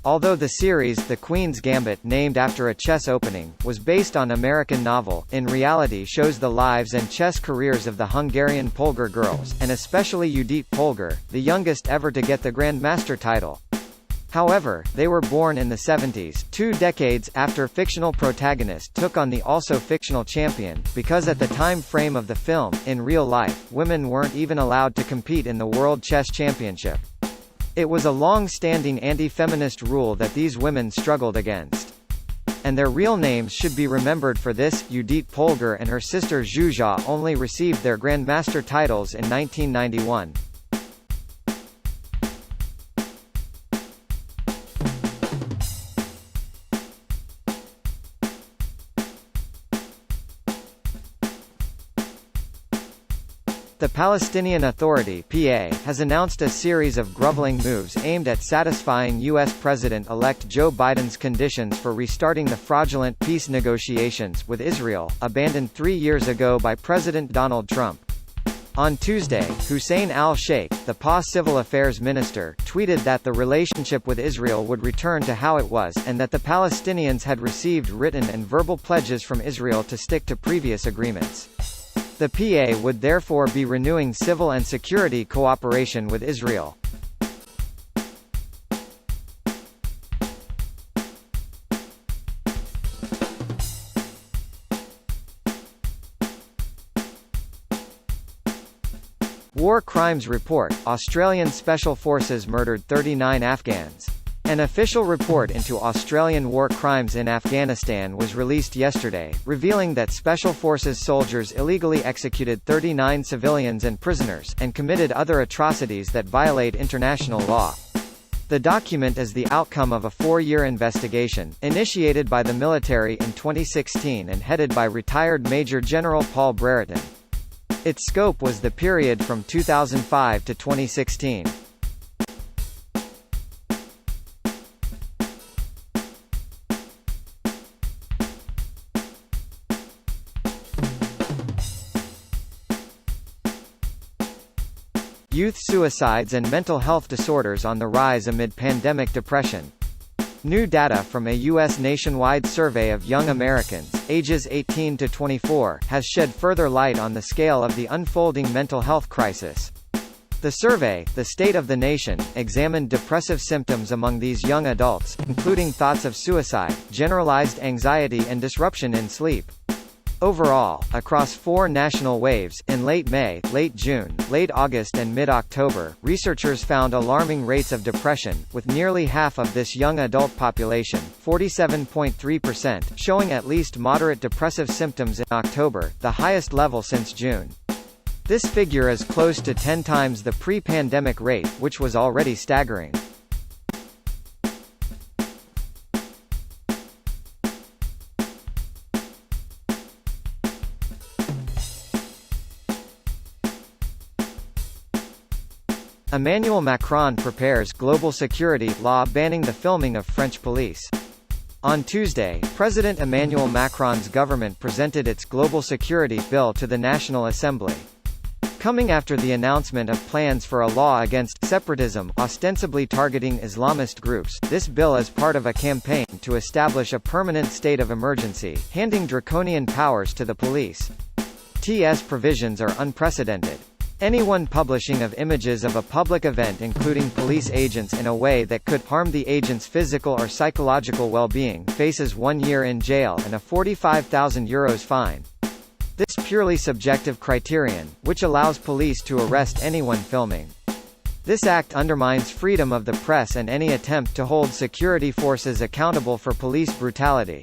Although the series, The Queen's Gambit, named after a chess opening, was based on American novel, in reality shows the lives and chess careers of the Hungarian Polgar girls, and especially Judit Polgar, the youngest ever to get the Grandmaster title. However, they were born in the 70s, 2 decades after fictional protagonist took on the also fictional champion, because at the time frame of the film, in real life, women weren't even allowed to compete in the World Chess Championship. It was a long-standing anti-feminist rule that these women struggled against. And their real names should be remembered for this. Judit Polgar and her sister Zsuzsa only received their Grandmaster titles in 1991. The Palestinian Authority (PA) has announced a series of groveling moves aimed at satisfying U.S. President-elect Joe Biden's conditions for restarting the fraudulent peace negotiations with Israel, abandoned 3 years ago by President Donald Trump. On Tuesday, Hussein al-Sheikh, the PA Civil Affairs Minister, tweeted that the relationship with Israel would return to how it was, and that the Palestinians had received written and verbal pledges from Israel to stick to previous agreements. The PA would therefore be renewing civil and security cooperation with Israel. War Crimes Report: Australian Special Forces murdered 39 Afghans. An official report into Australian war crimes in Afghanistan was released yesterday, revealing that Special Forces soldiers illegally executed 39 civilians and prisoners, and committed other atrocities that violate international law. The document is the outcome of a 4-year investigation, initiated by the military in 2016 and headed by retired Major General Paul Brereton. Its scope was the period from 2005 to 2016. Youth suicides and mental health disorders on the rise amid pandemic depression. New data from a U.S. nationwide survey of young Americans, ages 18 to 24, has shed further light on the scale of the unfolding mental health crisis. The survey, The State of the Nation, examined depressive symptoms among these young adults, including thoughts of suicide, generalized anxiety and disruption in sleep. Overall, across 4 national waves, in late May, late June, late August and mid-October, researchers found alarming rates of depression, with nearly half of this young adult population, 47.3%, showing at least moderate depressive symptoms in October, the highest level since June. This figure is close to 10 times the pre-pandemic rate, which was already staggering. Emmanuel Macron prepares global security law banning the filming of French police. On Tuesday, President Emmanuel Macron's government presented its global security bill to the National Assembly. Coming after the announcement of plans for a law against separatism, ostensibly targeting Islamist groups, this bill is part of a campaign to establish a permanent state of emergency, handing draconian powers to the police. TS provisions are unprecedented. Anyone publishing of images of a public event including police agents in a way that could harm the agent's physical or psychological well-being faces 1 year in jail and a €45,000 fine. This purely subjective criterion, which allows police to arrest anyone filming. This act undermines freedom of the press and any attempt to hold security forces accountable for police brutality.